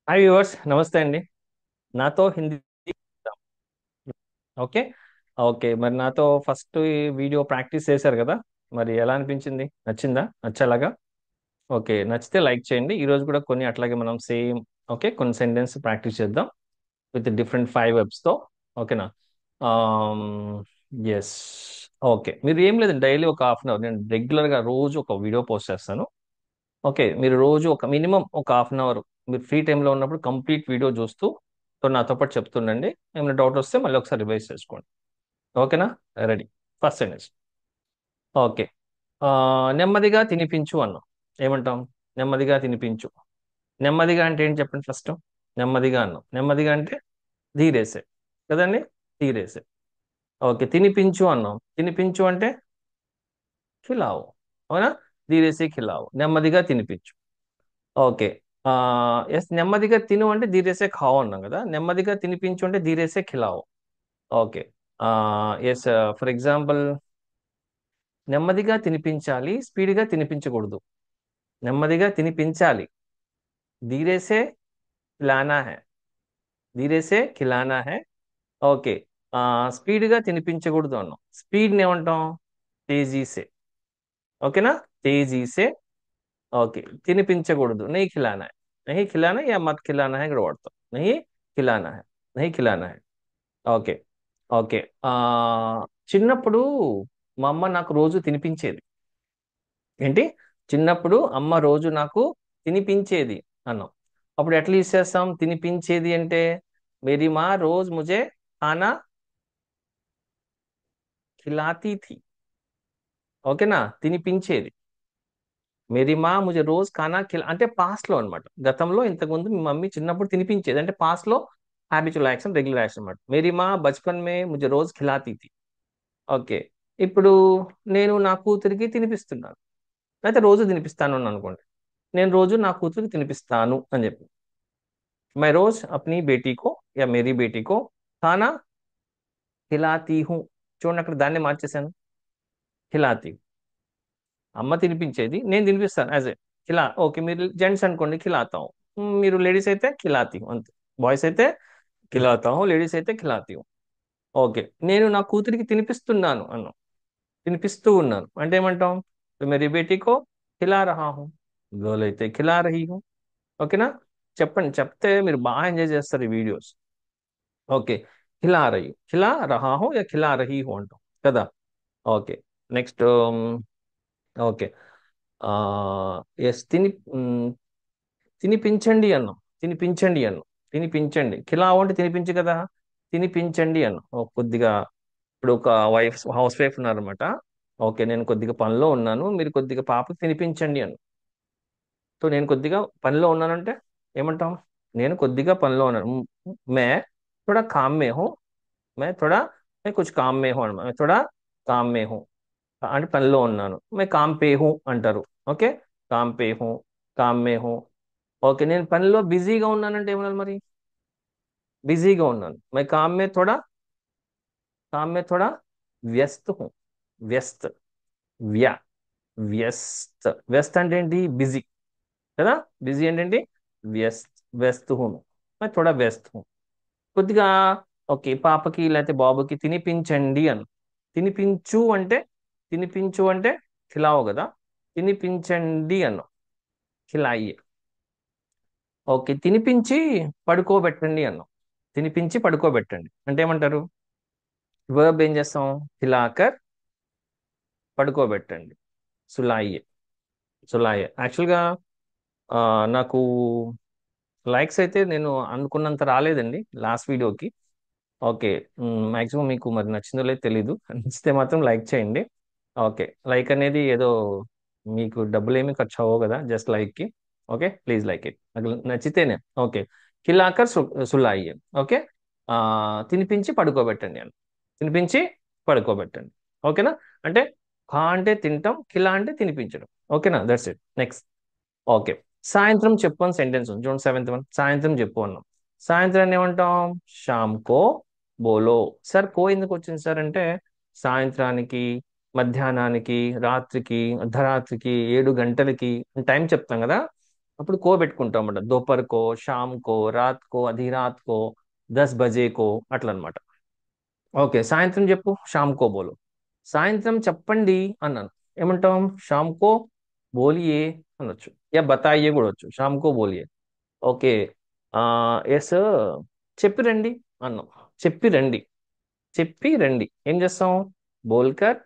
Hi viewers, నమస్తే అండి. నాతో హిందీ. ఓకే. ఓకే, మరి నాతో ఫస్ట్ ఈ వీడియో ప్రాక్టీస్ చేశారు కదా. మరి ఎలా అనిపించింది? నచ్చిందా? నచ్చేలాగా? ఓకే, నచ్చితే లైక్ చేయండి. ఈ రోజు కూడా కొన్ని అట్లాగే మనం సేమ్ ఓకే కొన్ని సెంటెన్స్ ప్రాక్టీస్ చేద్దాం విత్ డిఫరెంట్ ఫైవ్ వెబ్స్తో. ఓకేనా? ఎస్. ఓకే, మీరు ఏం లేదు, డైలీ ఒక హాఫ్ అన్ అవర్, నేను రెగ్యులర్గా రోజు ఒక వీడియో పోస్ట్ చేస్తాను. ఓకే, మీరు రోజు ఒక మినిమం ఒక హాఫ్ అన్ అవర్ మీరు ఫ్రీ టైంలో ఉన్నప్పుడు కంప్లీట్ వీడియో చూస్తూ సో నాతో పాటు చెప్తుండండి. ఏమైనా డౌట్ వస్తే మళ్ళీ ఒకసారి రివైజ్ చేసుకోండి. ఓకేనా? రెడీ. First sentence. ఓకే. ఆ, నెమ్మదిగా తినిపించు అన్నాం. ఏమంటాం? నెమ్మదిగా తినిపించు. నెమ్మదిగా అంటే ఏంటి చెప్పండి ఫస్ట్. నెమ్మదిగా అన్నాం. నెమ్మదిగా అంటే ధీరేసే కదండి. ధీరేసే. ఓకే, తినిపించు అన్నాం. తినిపించు అంటే ఖిలావు. అవునా? ధీరేసే ఖిలావు. నెమ్మదిగా తినిపించు. ఓకే. ఆ ఎస్, నెమ్మదిగా తిను అంటే ధీరేసే ఖావు అన్నాం కదా. నెమ్మదిగా తినిపించు అంటే ధీరేసే ఖిలావు. ఓకే. ఎస్. ఫర్ ఎగ్జాంపుల్, నెమ్మదిగా తినిపించాలి, స్పీడ్గా తినిపించకూడదు. నెమ్మదిగా తినిపించాలి, ధీరేసే ఖిలానా హై. ధీరేసే ఖిలానా హై. ఓకే. స్పీడ్గా తినిపించకూడదు అన్నాం. స్పీడ్ని ఏమంటాం? తేజీసే. ఓకేనా? తేజీసే. ఓకే. తినిపించకూడదు, నహీ ఖిలానా హై. నహీ ఖిలానా యా మత్ ఖిలానా హై ఇక్కడ వాడతాం. నహీ ఖిలానా హై. నహీ ఖిలానా హై. ఓకే. ఓకే. చిన్నప్పుడు మా అమ్మ నాకు రోజు తినిపించేది. ఏంటి? చిన్నప్పుడు అమ్మ రోజు నాకు తినిపించేది అన్నాం. అప్పుడు ఎట్లా యూస్ చేస్తాం? తినిపించేది అంటే మేరీ మా రోజ్ ముజే ఖానా ఖిలాతీ థీ. ఓకేనా? తినిపించేది. మేరీ మా ముజే రోజ్ ఖానా అంటే పాస్ట్ లో అన్నమాట. గతంలో ఇంతకుముందు మీ మమ్మీ చిన్నప్పుడు తినిపించేది అంటే పాస్ట్ లో హ్యాబిచువల్ యాక్షన్, రెగ్యులర్ యాక్షన్ అన్నమాట. మేరీ మా బచ్పన్ మే ముజే రోజ్ ఖిలాతీ థీ. ఓకే. ఇప్పుడు నేను నా కూతురికి తినిపిస్తున్నాను, అయితే రోజు తినిపిస్తాను అని అనుకోండి. నేను రోజు నా కూతురికి తినిపిస్తాను అని చెప్పి मैं रोज अपनी बेटी को या मेरी बेटी को खाना खिलाती हूँ. చూడండి, అక్కడ దాన్ని మార్చేశాను. ఖిలాతి. అమ్మ తినిపించేది, నేను తినిపిస్తాను యాజ్ ఏ ఖిలా. ఓకే, మీరు జెంట్స్ అనుకోండి ఖిలాతా హూ. మీరు లేడీస్ అయితే ఖిలాతి హూ అంతే. బాయ్స్ అయితే ఖిలాతా హూ, లేడీస్ అయితే ఖిలాతి హూ. ఓకే. నేను నా కూతురికి తినిపిస్తున్నాను అన్నాం. తినిపిస్తూ ఉన్నాను అంటే ఏమంటాం? మేరీ బేటీకో ఖిలా రహా హూ. గర్ల్ అయితే ఖిలా రహీ హూ. ఓకేనా? చెప్పండి, చెప్తే మీరు బాగా ఎంజాయ్ చేస్తారు ఈ వీడియోస్. ఓకే. ఖిలా రही, ఖిలా రహా హూ या ఖిలా రహీ హూ అంటాం కదా. ఓకే. నెక్స్ట్. ఓకే. ఆ ఎస్, తినిపించండి అన్నాం. తినిపించండి అన్నాం. తినిపించండి. ఖిలావు అంటే తినిపించు కదా. తినిపించండి అన్నాం. కొద్దిగా ఇప్పుడు ఒక హౌస్ వైఫ్ ఉన్నారనమాట. ఓకే, నేను కొద్దిగా పనిలో ఉన్నాను, మీరు కొద్దిగా పాపకి తినిపించండి అన్న. సో నేను కొద్దిగా పనిలో ఉన్నానంటే ఏమంటాం? నేను కొద్దిగా పనిలో ఉన్నాను. మే थोड़ा काम में हूँ. मैं थोड़ा मैं कुछ काम में हूँ అనమాట. मैं थोड़ा काम में हूँ అంటే పనిలో ఉన్నాను. मैं काम पे हूँ అంటారు. ఓకే. काम पे हूँ, काम में हूँ. ఓకే, నేను పనిలో బిజీగా ఉన్నానంటే ఏమన్నా మరి? బిజీగా ఉన్నాను. मैं काम में थोड़ा व्यस्त हूँ. వ్యस्त. వ్యా వ్యస్త. వ్యస్త అంటే ఏంటి? బిజీ కదా. బిజీ అంటే ఏంటి? వ్యస్త. వ్యస్త హూ. मैं थोड़ा व्यस्त हूँ. కొద్దిగా ఓకే, పాపకి లేకపోతే బాబుకి తినిపించండి అని. తినిపించు అంటే తినిపించు అంటే ఖిలావు కదా. తినిపించండి అన్నాం. ఖిలాయి. ఓకే. తినిపించి పడుకోబెట్టండి అన్నాం. తినిపించి పడుకోబెట్టండి అంటే ఏమంటారు? వర్బ్ ఏం చేస్తాం? ఖిలాకర్ పడుకోబెట్టండి. సులాయి. సులాయి. యాక్చువల్గా నాకు లైక్స్ అయితే నేను అనుకున్నంత రాలేదండి లాస్ట్ వీడియోకి. ఓకే. మాక్సిమం మీకు మరి నచ్చిందో లేదో తెలీదు. నచ్చితే మాత్రం లైక్ చేయండి. ఓకే. లైక్ అనేది ఏదో మీకు డబ్బులు ఏమీ ఖర్చు అవ్వవు కదా, జస్ట్ లైక్కి. Okay, please like it. నాకు నచ్చితేనే. ఓకే. కిలాకర్ సులాయి. ఓకే. ఆ, తినిపించి పడుకోబెట్టండి అని. తినిపించి పడుకోబెట్టండి. ఓకేనా? అంటే ఖా అంటే తింటాం, కిలా అంటే తినిపించడం. ఓకేనా? That's it. నెక్స్ట్. ఓకే. సాయంత్రం చెప్పు అని సెంటెన్స్ ఉంది చూడండి. సెవెంత్ వన్, సాయంత్రం చెప్పు అన్నాం. సాయంత్రాన్ని ఏమంటాం? షామ్కో బోలో. సార్ కో ఎందుకు వచ్చింది సార్ అంటే, సాయంత్రానికి, మధ్యాహ్నానికి, రాత్రికి, అర్ధరాత్రికి, 7 గంటలకి టైం చెప్తాం కదా. అప్పుడు కో పెట్టుకుంటాం అన్నమాట. దోపర్ కో, షామ్ కో, రాత్ కో, అధీరాత్ కో, 10 బజే కో, అట్లా అనమాట. ఓకే, సాయంత్రం చెప్పు, షామ్ కో బోలో. సాయంత్రం చెప్పండి అన్నాను, ఏమంటాం? షామ్ కో బోలియే అనొచ్చు, యా బతాయియే కూడా వచ్చు, షామ్ కో బోలియే. ఓకే. ఆ ఎస్, చెప్పి రండి అన్నాం. చెప్పి రండి, చెప్పి రండి ఏం చేస్తాం? బోల్కర్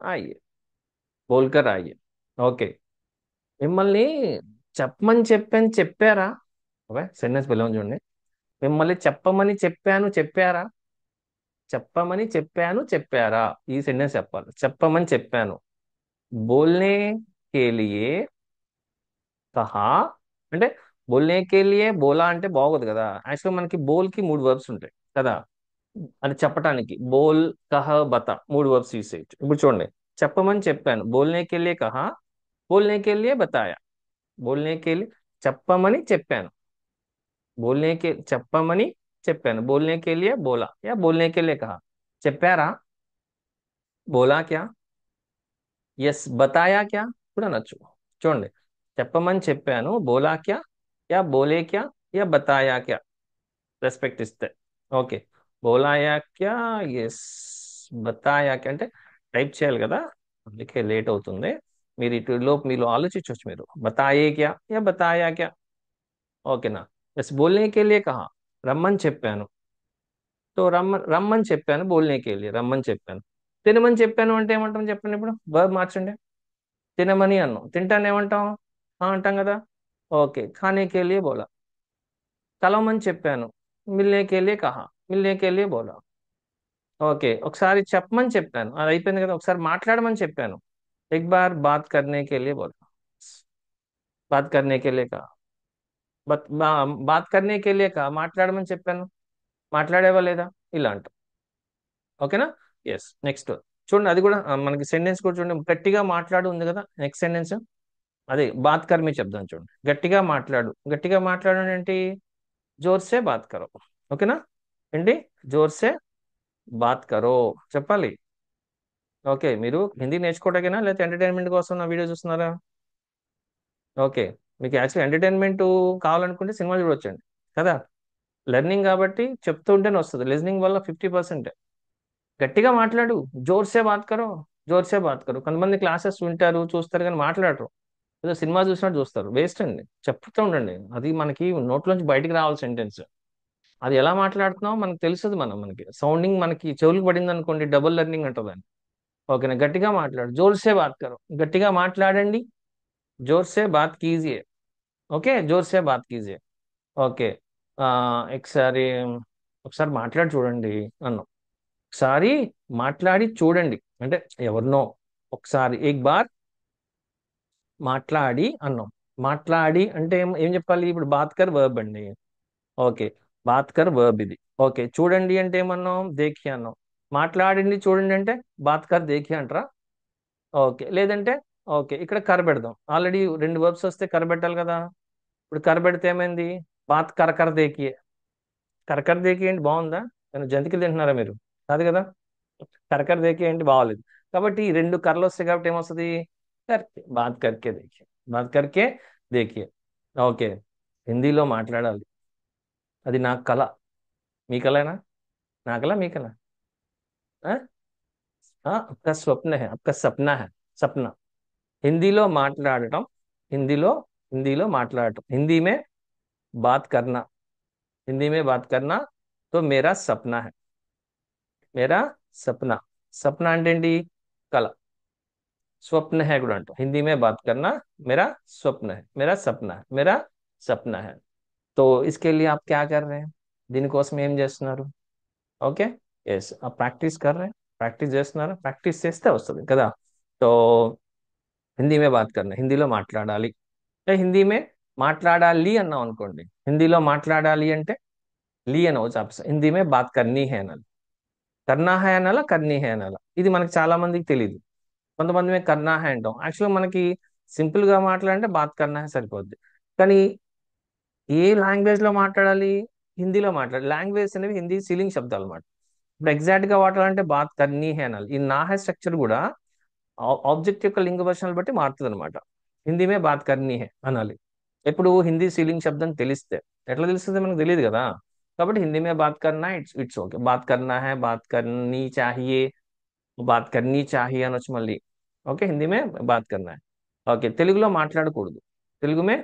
ఆయియే, బోల్కర్ ఆయియే. ఓకే. మిమ్మల్ని చెప్పమని చెప్పాను, చెప్పారా? ఓకే, సెంటెన్స్ పిలవని చూడండి. మిమ్మల్ని చెప్పమని చెప్పాను, చెప్పారా? చెప్పమని చెప్పాను, చెప్పారా? ఈ సెంటెన్స్ చెప్పాలి. చెప్పమని చెప్పాను, బోల్నే కేలియే కహా. అంటే బోల్నే కేలియే బోలా అంటే బాగోదు కదా. యాక్చువల్గా మనకి బోల్ కి 3 వర్బ్స్ ఉంటాయి కదా. అది చెప్పటానికి బోల్, కహ, బత 3 వర్బ్స్ యూస్ చేయొచ్చు. ఇప్పుడు చూడండి, చెప్పమని చెప్పాను, బోల్నే కేలియే కహా, బోల్నే కేలియే బతాయా. బోల్నే కేలియే చెప్పమని చెప్పాను, बोलने के చెప్పమని చెప్పాను, बोलने के लिए बोला या बोलने के लिए कहा. చెప్పారా, बोला क्या, यस बताया क्या కూడా అనొచ్చు. చూడండి, చెప్పమని చెప్పాను, बोला क्या या बोले क्या या बताया क्या, రెస్పెక్ట్ ఇస్తే. ఓకే, బోలాయా క్యా, ఎస్ బతాయా క్యా అంటే టైప్ చేయాలి కదా, అందుకే లేట్ అవుతుంది. మీరు ఇటు లోపు మీరు ఆలోచించవచ్చు, మీరు బతాయే క్యా యా బతాయా క్యా. ఓకేనా? ఎస్ బోల్నే కే లియే కహా, రమ్మని చెప్పాను. సో రమ్మని చెప్పాను, బోల్నేకి వెళ్ళి రమ్మని చెప్పాను. తినమని చెప్పాను అంటే ఏమంటాం చెప్పండి, ఇప్పుడు వర్బ్ మార్చండి. తినమని అన్నాం, తింటాను ఏమంటాం? అంటాం కదా. ఓకే, ఖానేకి వెళ్ళి బోలా. కలవమని చెప్పాను, మిల్నేకి వెళ్ళి కహా, మిల్నేకి వెళ్ళి బోలా. ఓకే, ఒకసారి చెప్పమని చెప్పాను, అది అయిపోయింది కదా. ఒకసారి మాట్లాడమని చెప్పాను, ఎక్ బార్ బాత్ కర్నేకి వెళ్ళి బోలా. బాత్ కర్నేకి వెళ్ళి కహా, బాత్ కర్నేకి వెళ్ళి కహా, మాట్లాడమని చెప్పాను, మాట్లాడేవా లేదా, ఇలా అంటాం. ఓకేనా? ఎస్, నెక్స్ట్ చూడండి, అది కూడా మనకి సెంటెన్స్ కూడా చూడండి, గట్టిగా మాట్లాడు ఉంది కదా. నెక్స్ట్ సెంటెన్స్ అదే బాత్ కర్ మీ చెప్దాం చూడండి. గట్టిగా మాట్లాడు, గట్టిగా మాట్లాడు అంటే ఏంటి? జోర్సే బాత్ కరో. ఓకేనా? ఏంటి? జోర్సే బాత్ కరో చెప్పాలి. ఓకే, మీరు హిందీ నేర్చుకోవడానికేనా లేకపోతే ఎంటర్టైన్మెంట్ కోసం నా వీడియో చూస్తున్నారా? ఓకే, మీకు యాక్చువల్ ఎంటర్టైన్మెంట్ కావాలనుకుంటే సినిమా చూడొచ్చండి కదా. లెర్నింగ్ కాబట్టి చెప్తూ ఉంటేనే వస్తుంది, లిజనింగ్ వల్ల 50%. గట్టిగా మాట్లాడు, జోర్సే బాత్ కరో, జోర్సే బాత్ కరో. కొంతమంది క్లాసెస్ వింటారు, చూస్తారు కానీ మాట్లాడరు. ఏదో సినిమా చూసినట్టు చూస్తారు, వేస్ట్ అండి. చెప్తూ ఉండండి, అది మనకి నోట్లోంచి బయటికి రావాలి సెంటెన్స్. అది ఎలా మాట్లాడుతున్నామో మనకు తెలుస్తుంది. మనకి సౌండింగ్ మనకి చెవులకు పడింది అనుకోండి, డబుల్ లెర్నింగ్ అంటుంది అని. ఓకేనా? గట్టిగా మాట్లాడు, జోర్సే బాత్ కరో, గట్టిగా మాట్లాడండి, జోర్సే బాత్ కీజియే. ఓకే, జోర్సే బాత్ కీజియే. ఓకే. ఆ, ఒకసారి ఒకసారి మాట్లాడి చూడండి అన్నాం. ఒకసారి మాట్లాడి చూడండి అంటే ఎవరినో ఒకసారి ఏక్ బార్ మాట్లాడి అన్నాం. మాట్లాడి అంటే ఏం చెప్పాలి? ఇప్పుడు బాత్కర్ వర్బ్ అండి. ఓకే, బాత్కర్ వర్బ్ ఇది. ఓకే, చూడండి అంటే ఏమన్నాం? దేఖి అన్నాం. మాట్లాడండి చూడండి అంటే బాత్కర్ దేఖి అంటారా? ఓకే, లేదంటే ఓకే, ఇక్కడ కర పెడదాం. ఆల్రెడీ 2 వర్బ్స్ వస్తే కర పెట్టాలి కదా. ఇప్పుడు కర పెడితే ఏమైంది? బాత్ కరకర దేకి. కరకర దేకి ఏంటి, బాగుందా? నేను జంతికలు తింటున్నారా మీరు? కాదు కదా. కరకర దేకి ఏంటి, బాగాలేదు. కాబట్టి ఈ 2 కర్రలు వస్తాయి కాబట్టి ఏమొస్తుంది? కర్కే, బాత్ కర్కే దేఖిए, బాత్ కర్కే దేఖిए. ఓకే, హిందీలో మాట్లాడాలి, అది నా కళ. మీ కళనా? నా కళ, మీ కళ? आपका स्वप्न है, आपका सपना है, सपना. హిందీలో మాట్లాడటం, హిందీలో హిందీలో మాట్లాడటం, హిందీ में बात करना, हिंदी में बात करना तो मेरा सपना है, मेरा सपना. सपना అంటే ఏంటి? కళ. स्वप्न है కూడా అంటాం. हिंदी में बात करना मेरा स्वप्न है, मेरा सपना है, मेरा सपना है. तो इसके लिए आप क्या कर रहे हैं? దీనికోసం ఏం చేస్తున్నారు? ఓకే. ఎస్, ఆ ప్రాక్టీస్ కర్ రहे हैं. ప్రాక్టీస్ చేస్తున్నారా? ప్రాక్టీస్ చేస్తే వస్తుంది కదా. సో హిందీ మే బాత్ కర్నా, హిందీలో మాట్లాడాలి. హిందీ మే మాట్లాడాలి అన్నాం అనుకోండి, హిందీలో మాట్లాడాలి అంటే లీ అనవచ్చు. హిందీ మే బాత్ కర్నీ హై అనాలి. కర్నా హై అనాలా, కర్నీ హై అనాలా, ఇది మనకి చాలా మందికి తెలియదు. కొంతమంది మేము కర్నా హై అంటాం. యాక్చువల్గా మనకి సింపుల్ గా మాట్లాడంటే బాత్ కర్నా హై సరిపోద్ది. కానీ ఏ లాంగ్వేజ్ లో మాట్లాడాలి? హిందీలో మాట్లాడాలి. లాంగ్వేజ్ అనేవి హిందీ సీలింగ్ శబ్దాలు అన్నమాట. ఇప్పుడు ఎగ్జాక్ట్ గా వాడాలంటే బాత్ కర్నీ హై అనాలి. ఈ నా హై స్ట్రక్చర్ కూడా ఆబ్జెక్ట్ యొక్క లింగ వచనాలు బట్టి మారుతుంది అనమాట. హిందీ మే బాత్ కర్నీ హై అనాలి. ఎప్పుడు హిందీ సీలింగ్ శబ్దం తెలిస్తే. ఎట్లా తెలుస్తుంది మనకు తెలియదు కదా. కాబట్టి హిందీ మే బాత్ కర్నా ఇట్స్ ఇట్స్ ఓకే, బాత్ కర్నా హై, బాత్ కర్నీ చాహియే, బాత్ కర్నీ చాహియే అనొచ్చు మళ్ళీ. ఓకే, హిందీ మే బాత్ కర్నా హై. ఓకే, తెలుగులో మాట్లాడకూడదు. తెలుగు మే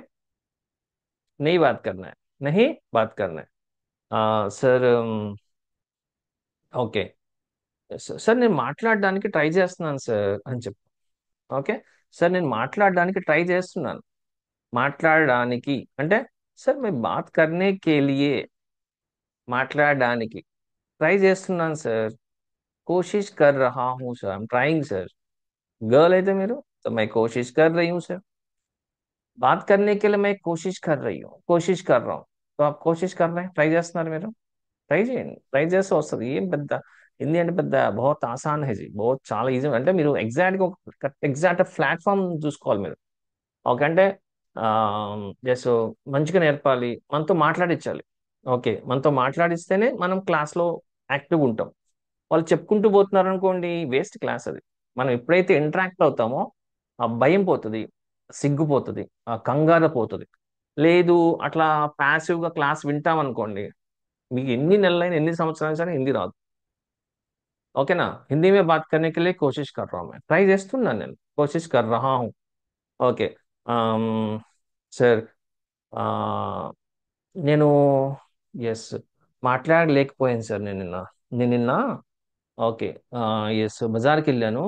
నహీ బాత్ కర్నా హై, నహీ బాత్ కర్నా హై. సార్, ఓకే, సార్ నేను మాట్లాడడానికి ట్రై చేస్తున్నాను సార్ అని చెప్పు. ఓకే, సార్ నేను మాట్లాడడానికి ట్రై చేస్తున్నాను. మాట్లాడడానికి అంటే, సార్ मैं बात करने के लिए, మాట్లాడడానికి ట్రై చేస్తున్నాను సార్. कोशिश कर रहा हूँ sir, I am trying sir. Girl అయితే మీరు, तो मैं कोशिश कर रही हूँ सर. बात करने के लिए मैं कोशिश कर रही हूँ, कोशिश कर रहा हूँ. तो आप कोशिश कर रहे हैं, ట్రై చేస్తున్నారు మీరు. ట్రై చేయండి, ట్రై చేస్తే వస్తుంది. ఏం పెద్ద హిందీ అంటే పెద్ద బహుత్ ఆసాన్ హై జీ, బహుత్ చాలా ఈజీ. అంటే మీరు ఎగ్జాక్ట్గా ఒక ఎగ్జాక్ట్ ప్లాట్ఫామ్ చూసుకోవాలి మీరు. ఓకే అంటే జస్ట్ మంచిగా నేర్పాలి, మనతో మాట్లాడించాలి. ఓకే, మనతో మాట్లాడిస్తేనే మనం క్లాస్లో యాక్టివ్గా ఉంటాం. వాళ్ళు చెప్పుకుంటూ పోతున్నారు అనుకోండి, వేస్ట్ క్లాస్ అది. మనం ఎప్పుడైతే ఇంటరాక్ట్ అవుతామో ఆ భయం పోతుంది, సిగ్గు పోతుంది, ఆ కంగారు పోతుంది. లేదు, అట్లా ప్యాసివ్గా క్లాస్ వింటాం అనుకోండి, మీకు ఎన్ని నెలలైనా ఎన్ని సంవత్సరాలు సరే హిందీ రాదు. ఓకేనా. హిందీ మే బాత్ కర్నే కే లియే కోషిష్ కర్ రहा हूं मैं, ట్రై చేస్తున్నాను నేను, కోషిష్ కర్ రహా హూ. ఓకే. సార్, నేను, ఎస్, మాట్లాడలేకపోయాను సార్ నేను నిన్న. ఓకే. ఎస్, బజార్కి వెళ్ళాను.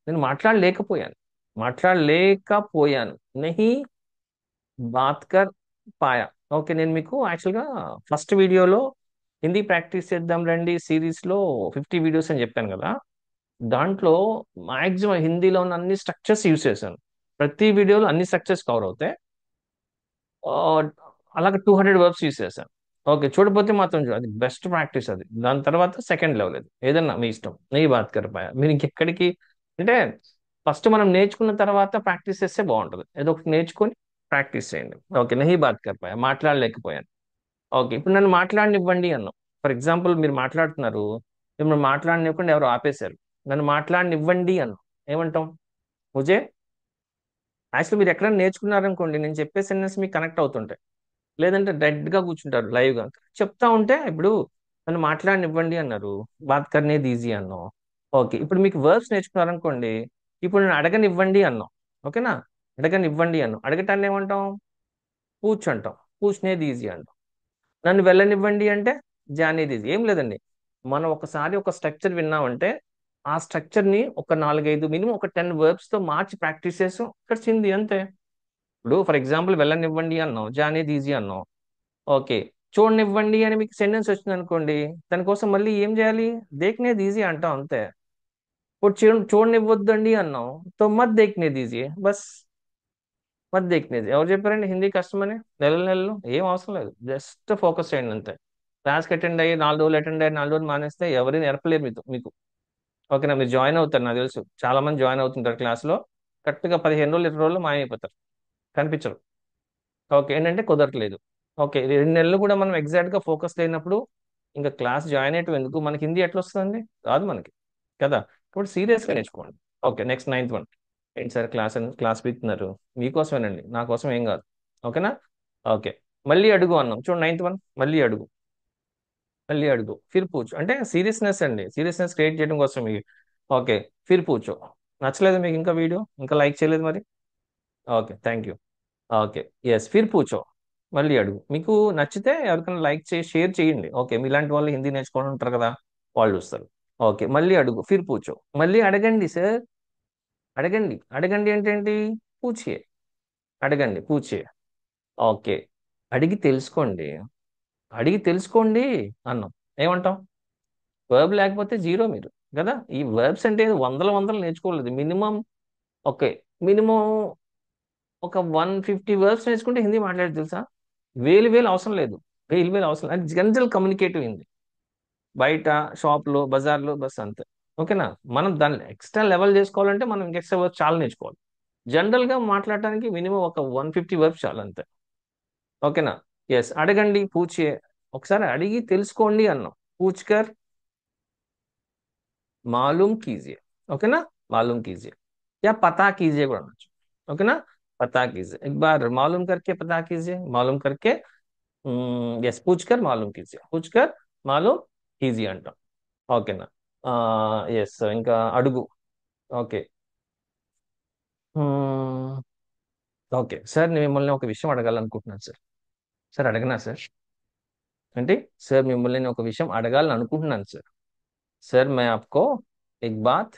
నేను మాట్లాడలేకపోయాను, మాట్లాడలేకపోయాను, నహీ బాత్ కర్ పాయా. ఓకే, నేను మీకు యాక్చువల్గా ఫస్ట్ వీడియోలో హిందీ ప్రాక్టీస్ చేద్దాం రండి సిరీస్లో 50 వీడియోస్ అని చెప్పాను కదా. దాంట్లో మాక్సిమం హిందీలో ఉన్న అన్ని స్ట్రక్చర్స్ యూస్ చేశాను. ప్రతి వీడియోలో అన్ని స్ట్రక్చర్స్ కవర్ అవుతాయి. ఆ, అలాగే 200 వర్బ్స్ యూస్ చేశాను. ఓకే, చూడపోతే మాత్రం చూడు, అది బెస్ట్ ప్రాక్టీస్ అది. దాని తర్వాత సెకండ్ లెవెల్ అది, ఏదన్నా మీ ఇష్టం. నెయ్యి బాత్ కరిపాయ మీరు ఇంకెక్కడికి, అంటే ఫస్ట్ మనం నేర్చుకున్న తర్వాత ప్రాక్టీస్ చేస్తే బాగుంటుంది. ఏదో ఒకటి నేర్చుకొని ప్రాక్టీస్ చేయండి. ఓకే, నెయ్యి బాత్ కరిపాయ, మాట్లాడలేకపోయాను. ఓకే, ఇప్పుడు నన్ను మాట్లాడనివ్వండి అన్నాం. ఫర్ ఎగ్జాంపుల్ మీరు మాట్లాడుతున్నారు, మిమ్మల్ని మాట్లాడనివ్వకుండా ఎవరు ఆపేశారు. నన్ను మాట్లాడనివ్వండి అన్నాం, ఏమంటాం? ముజే, యాక్చువల్లీ మీరు ఎక్కడైనా నేర్చుకున్నారనుకోండి, నేను చెప్పే సెంటెన్స్ మీకు కనెక్ట్ అవుతుంటాయి. లేదంటే డెడ్ గా కూర్చుంటారు లైవ్ గా. చెప్తా ఉంటే ఇప్పుడు నన్ను మాట్లాడనివ్వండి అన్నారు, బాత్ కర్నేది ఈజీ అన్నాం. ఓకే, ఇప్పుడు మీకు వర్బ్స్ నేర్చుకున్నారనుకోండి, ఇప్పుడు నన్ను అడగనివ్వండి అన్నాం. ఓకేనా, అడగనివ్వండి అన్నాం. అడగటాన్ని ఏమంటాం? పూచ్ అంటాం, పూచ్నేది ఈజీ అంటాం. నన్ను వెళ్ళనివ్వండి అంటే జానేది ఈజీ. ఏం లేదండి, మనం ఒకసారి ఒక స్ట్రక్చర్ విన్నామంటే ఆ స్ట్రక్చర్ ని ఒక 4-5 మినిమం ఒక 10 వర్బ్స్ తో మార్చి ప్రాక్టీస్ చేస్తాం, ఇక్కడ చింది అంతే. ఇప్పుడు ఫర్ ఎగ్జాంపుల్ వెళ్ళనివ్వండి అన్నాం, జానేది ఈజీ అన్నాం. ఓకే, చూడనివ్వండి అని మీకు సెంటెన్స్ వచ్చింది అనుకోండి, దానికోసం మళ్ళీ ఏం చేయాలి? దేఖ్నేది ఈజీ అంటాం అంతే. ఇప్పుడు చూడనివ్వద్దండి అన్నాం, తో మత్ దేఖ్నేది ఈజీ బస్. మత్ దేఖ్నేది ఎవరు చెప్పారండి హిందీ కష్టమని? నెలలు నెలలు ఏం అవసరం లేదు, జస్ట్ ఫోకస్ చేయండి అంతే. క్లాస్కి అటెండ్ అయ్యి 4 రోజులు అటెండ్ అయ్యి 4 రోజులు మానేస్తే ఎవరు నేర్పలేరు మీకు. ఓకేనా, మీరు జాయిన్ అవుతారు, నాకు తెలుసు చాలా మంది జాయిన్ అవుతుంటారు క్లాస్లో. కరెక్ట్గా 15 రోజులు 20 రోజులు మాయమైపోతారు, కనిపించరు. ఓకే, ఏంటంటే కుదరట్లేదు. ఓకే, 2 నెలలు కూడా మనం ఎగ్జాక్ట్ గా ఫోకస్ లేనప్పుడు ఇంకా క్లాస్ జాయిన్ అయ్యటం ఎందుకు? మనకి హిందీ ఎట్లా వస్తుందండి? రాదు మనకి కదా. ఇప్పుడు సీరియస్ గా నేర్చుకోండి. Okay, next 9th one. ఏంటి సార్ క్లాస్ పీకుతున్నారు? మీకోసమేనండి, నా కోసం ఏం కాదు. ఓకేనా. ఓకే, మళ్ళీ అడుగు అన్నాం చూడు, 9th వన్. మళ్ళీ అడుగు, మళ్ళీ అడుగు, ఫిర్ పూచ్ అంటే సీరియస్నెస్ అండి, సీరియస్నెస్ క్రియేట్ చేయడం కోసం మీకు. ఓకే, ఫిర్ పూచో. నచ్చలేదు మీకు ఇంకా వీడియో, ఇంకా లైక్ చేయలేదు మరి? Okay, thank you. Okay, yes, ఫిర్ పూచో. మళ్ళీ అడుగు, మీకు నచ్చితే ఎవరికైనా లైక్ చేసి షేర్ చేయండి. ఓకే, మీలాంటి వాళ్ళు హిందీ నేర్చుకోవడం ఉంటారు కదా, వాళ్ళు చూస్తారు. ఓకే, మళ్ళీ అడుగు, ఫిర్ పూచో. మళ్ళీ అడగండి సార్, అడగండి. అడగండి అంటే ఏంటి? పూచియే, అడగండి, పూచియే. ఓకే, అడిగి తెలుసుకోండి, అడిగి తెలుసుకోండి అన్నాం, ఏమంటాం? వర్బ్ లేకపోతే జీరో మీరు కదా. ఈ వర్బ్స్ అంటే వందల వందలు నేర్చుకోలేదు, మినిమం. ఓకే, మినిమం ఒక 150 వర్బ్స్ నేర్చుకుంటే హిందీ మాట్లాడేది తెలుసా. వేలు వేలు అవసరం లేదు, వేలు వేలు అవసరం లేదు. అది జనరల్ కమ్యూనికేటివ్ హిందీ. బయట షాప్లో బజార్లో బస్ అంతే. ఓకేనా. మనం దాన్ని ఎక్స్ట్రా లెవెల్ చేసుకోవాలంటే మనం ఇంకా ఎక్స్ట్రా వర్క్ చాలా నేర్చుకోవాలి. జనరల్ గా మాట్లాడటానికి మినిమం ఒక 150 వర్బ్స్ చాలు అంతే. ఓకేనా. ఎస్, అడగండి, పూచే. ఒకసారి అడిగి తెలుసుకోండి అన్నాం, పూచ్కర్ మాలూమ్ కీజియే. ఓకేనా, మాలూమ్ కీజియే, యా పతా కీజియే కూడా అనొచ్చు. ఓకేనా, पता कीजिए, एक बार मालूम करके पता कीजिए, मालूम करके, यस, पूछकर मालूम कीजिए, पूछकर मालूम कीजिए అంటాం. ఓకేనా? ఎస్, ఇంకా అడుగు. ఓకే. మ్మ్, ఓకే సార్, నేను మిమ్మల్ని ఒక విషయం అడగాలనుకుంటున్నాను సార్. సార్ అడగనా సార్? ఏంటి? సార్ మిమ్మల్ని నేను ఒక విషయం అడగాలని అనుకుంటున్నాను సార్. సార్ మే ఆప్కో ఎక్ బాత్,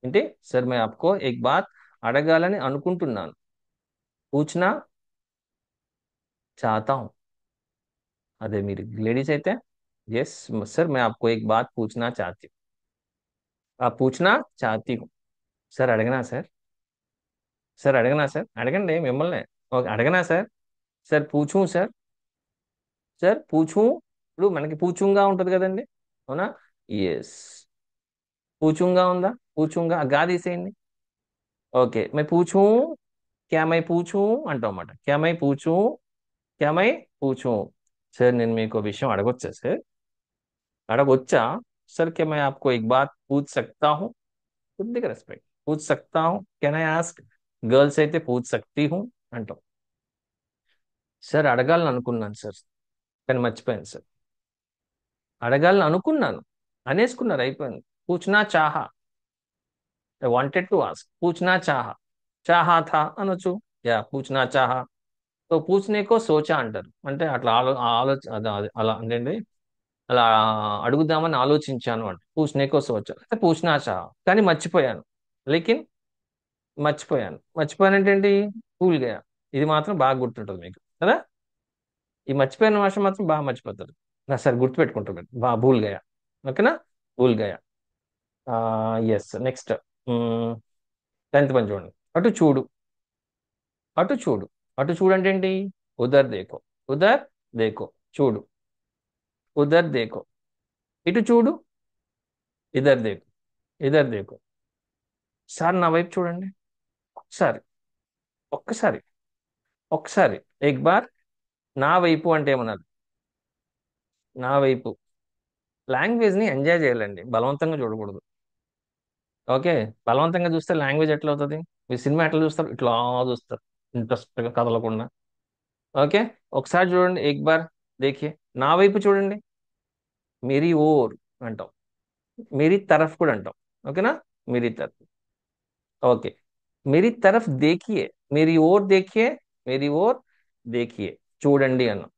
ఏంటి సార్, మే ఆప్కో ఎక్ బాత్ అడగాలని అనుకుంటున్నాను. పూछना चाहता हूँ. అదే మీరు లేడీస్ అయితే, ఎస్ सर मैं आपको एक बात पूछना चाहती हूँ. पूछना चाहती हूँ. సార్ అడగనా సార్? సార్ అడగనా సార్? అడగండి మిమ్మల్ని. ఓకే, అడగనా సార్? సార్ పూछूं సార్? సార్ పూछूं, ఇప్పుడు మనకి పూచుంగా ఉంటది కదండి, అవునా? ఎస్, పూచుంగా ఉందా? పూచుంగా గా తీసేయండి. ఓకే, मैं पूछूं, क्या मैं पूछूं అంటాం అన్నమాట. क्या मैं पूछूं, क्या मैं पूछूं. సార్ నేను మీకు ఒక విషయం అడగొచ్చా సార్? అడగొచ్చా? सर क्या मैं आपको एक बात पूछ सकता हूँ? కొద్దిగా రెస్పెక్ట్. పూछ सकता हूँ, కెన్ ఐ ఆస్క్. గర్ల్స్ అయితే పూछ सकती हूँ అంటాం. సార్ అడగాలని అనుకున్నాను సార్, కానీ మర్చిపోయాను సార్. అడగాలని అనుకున్నాను, అనేసుకున్నారు, అయిపోయింది. పూछना चाहा, ఐ వాంటెడ్ టు ఆస్క్. పూछना चाहा, चाहा था అనొచ్చు. యా, పూछना चाहा. సో పూछने को सोचा అంటారు, అంటే అట్లా అలా అంటే అలా అడుగుదామని ఆలోచించాను అంటే పూछने को सोचा, అయితే పూछना चाहा, కానీ మర్చిపోయాను. లేకిన్ మర్చిపోయానంటే ఏంటి? భూల్ గయా. ఇది మాత్రం బాగా గుర్తుంటుంది మీకు కదా. ఈ మర్చిపోయిన భాష మాత్రం బాగా మర్చిపోతారు. సరే, గుర్తుపెట్టుకుంటారు మీరు. భూల్ గయా. ఓకేనా? Bhool Gaya. Yes, next. 10th పని చూడండి. అటు చూడు. అటు చూడు. అటు చూడు అంటే ఏంటి? ఉదర్ దేకో. ఉదర్ దేకో, చూడు. ఉదర్ దేకో. ఇటు చూడు. ఇదర్ దేకో. ఇదర్ దేకో. సార్ నా వైపు చూడండి. ఒకసారి, ఒక్కసారి, ఒక్కసారి. ఎక్ బార్. నా వైపు అంటే ఏమన్నారు? నా వైపు. లాంగ్వేజ్ ని ఎంజాయ్ చేయాలండి, బలవంతంగా చూడకూడదు. ఓకే. బలవంతంగా చూస్తే లాంగ్వేజ్ ఎట్లా అవుతుంది? మీరు సినిమా ఎట్లా చూస్తారు? ఇట్లా చూస్తారు, ఇంట్రెస్ట్ గా కదలకుండా. ఓకే. ఒకసారి చూడండి, ఎక్ బార్ దేఖియే. నా వైపు చూడండి. మేరీ ఓర్ అంటాం. మేరీ తరఫ్ కూడా అంటాం. ఓకేనా? మేరీ తరఫ్. ఓకే. మేరీ తరఫ్ దేఖియే. మేరీ ఓర్ దేఖియే. మేరీ ఓర్ దేఖియే, చూడండి అన్నాం.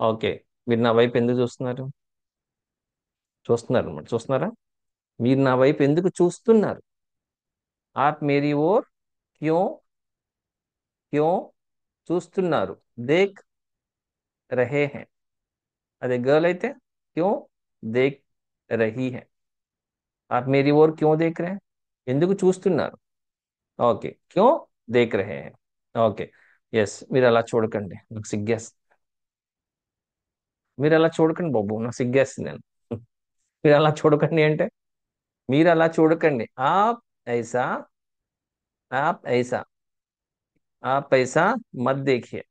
ఓకే. మీరు నా వైపు ఎందుకు చూస్తున్నారు? చూస్తున్నారు అనమాట, చూస్తున్నారా? మీరు నా వైపు ఎందుకు చూస్తున్నారు? आप मेरी ओर क्यों, क्यों చూస్తున్నారు? देख रहे हैं. అదే గర్ల్ అయితే क्यों देख रही है. आप मेरी ओर क्यों देख रहे हैं? ఎందుకు చూస్తున్నారు? ఓకే, क्यों देख रहे हैं. ఓకే. ఎస్, మీరు అలా చూడకండి, నాకు సిగ్గేస్. మీరు అలా చూడకండి బాబు, నాకు సిగ్గేస్తుంది నేను. మీరు అలా చూడకండి అంటే, మీరు అలా చూడకండి. ఆప్ ఐసా, आप ऐसा, आप ऐसा मत देखिए.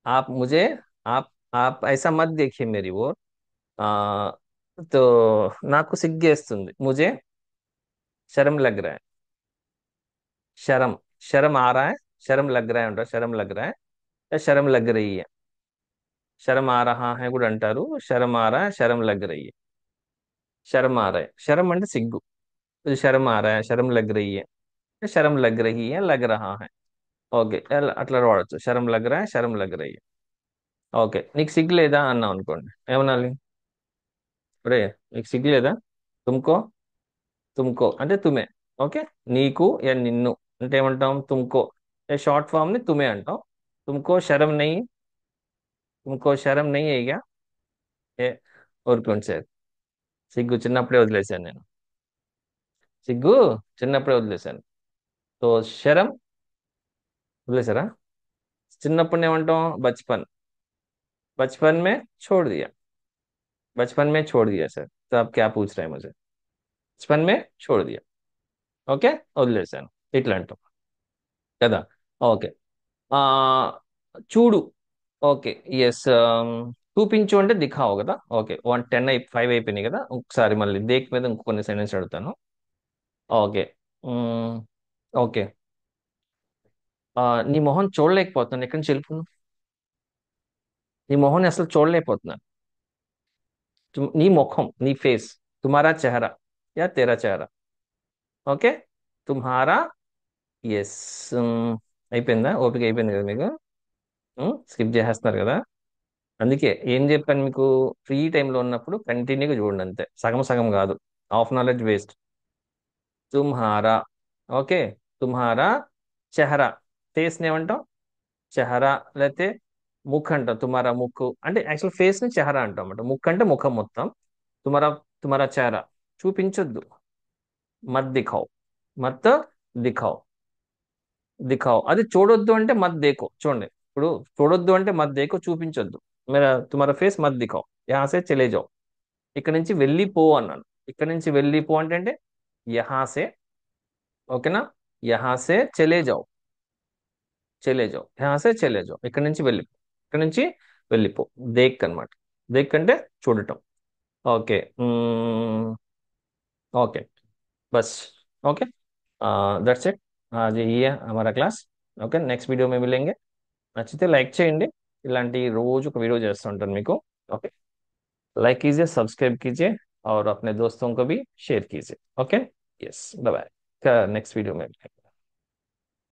आप मुझे, आप ऐसा मत देखिए मेरी ओर. आ, तो నాకు సిగ్గేస్తుంది. मुझे शर्म लग रहा है. शर्म, शर्म आ रहा है. शर्म लग रहा है अंటారు, शर्म लग रहा है या शर्म लग रही है. शर्म आ रहा है కూడా అంటారు, शर्म आ रहा है, शर्म लग रही है. शर्म आ रहा है, शर्म అంటే సిగ్గు. मुझे शर्म आ रहा है, शर्म लग रही है, शर्म लग रही है, लग रहा है. ఓకే, అట్లా వాడచ్చు. शर्म लग रहा है, शर्म लग रही है. ఓకే. నీకు సిగ్గు లేదా అన్నాం అనుకోండి, ఏమనాలి? ఒరే, నీకు సిగ్గు లేదా? తుమ్కో. తుమ్కో అంటే తుమే. ఓకే. నీకు యా నిన్ను అంటే ఏమంటాం? తుమ్కో. షార్ట్ ఫామ్ ని తుమే అంటాం. తుమ్కో శరం నెయ్యి. తుమ్కో శరం నెయ్యి అయ్యా. ఏ, ఊరుకోండి సార్. సిగ్గు చిన్నప్పుడే వదిలేశాను నేను. సిగ్గు చిన్నప్పుడే వదిలేశాను. సో శరం వదిలేసారా? చిన్నప్పుడు ఏమంటాం? బచ్పన్. बचपन में छोड़ दिया. बचपन में छोड़ दिया सर. तो आप क्या पूछ रहे हैं मुझे? बचपन में छोड़ दिया. ఓకే, వదిలేసాను. ఇట్లా అంటాం కదా. ఓకే. ఆ చూడు. ఓకే. ఎస్, చూపించు అంటే దిఖావు కదా. ఓకే, 5 అయిపోయినాయి కదా. ఒకసారి మళ్ళీ దేక్ మీద ఇంకొన్ని సెంటెన్స్ అడుగుతాను. ఓకే. మ్, ఓకే. నీ మొహం చూడలేకపోతున్నాను, ఎక్కడి నుంచి వెళ్ళిపోను. నీ మొహం అసలు చూడలేకపోతున్నాను. నీ ముఖం, నీ ఫేస్, తుమారా చెహరా యా తేరా చెహరా. ఓకే, తుమ్హారా. ఎస్. అయిపోయిందా? ఓపిక అయిపోయింది కదా మీకు? స్కిప్ చేసేస్తున్నారు కదా. అందుకే ఏం చెప్పాను మీకు, ఫ్రీ టైంలో ఉన్నప్పుడు కంటిన్యూగా చూడండి, అంతే, సగం సగం కాదు. Half knowledge waste. తుమ్హారా. ఓకే. తుమ్హారా చెహరా. ఫేస్ ని ఏమంటాం? చెహరా. లేకపోతే ముఖ్ అంటాం, తుమారా ముక్కు అంటే యాక్చువల్ ఫేస్ ని చెహరా అంటాం అన్నమాట. ముక్కు అంటే ముఖం మొత్తం. తుమారా, తుమారా చెహరా. చూపించొద్దు. మత్ దిఖావ్. మత్ దిఖావ్. దిఖావ్ అది చూడొద్దు అంటే మత్ దేఖో, చూడండి ఇప్పుడు. చూడొద్దు అంటే మత్ దేఖో, చూపించొద్దు. మేరా తుమారా ఫేస్ మత్ దిఖావ్. యహాసే చలే జాओ. ఇక్కడ నుంచి వెళ్ళిపో అన్నాను. ఇక్కడ నుంచి వెళ్ళిపో అంటే యహాసే. ఓకేనా? యహాసే చలే జాओ. చలే జాओ, యహాసే చలే జాओ, ఇక్కడ నుంచి వెళ్ళిపో. ఇక్కడ నుంచి వెళ్ళిపో. దేక్ అన్నమాట. దేక్ అంటే చూడటం. ఓకే. ఓకే. बस. Okay, that's it. అది ये हमारा క్లాస్. ఓకే, నెక్స్ట్ వీడియో మేము మిलेंगे. నచ్చితే లైక్ చేయండి. ఇలాంటి రోజు ఒక వీడియో చేస్తూ ఉంటాను మీకు. ओके, लाइक कीजिए, सब्सक्राइब कीजिए और अपने दोस्तों को भी शेयर कीजिए. Okay. Yes, bye bye, next video में मिलेंगे.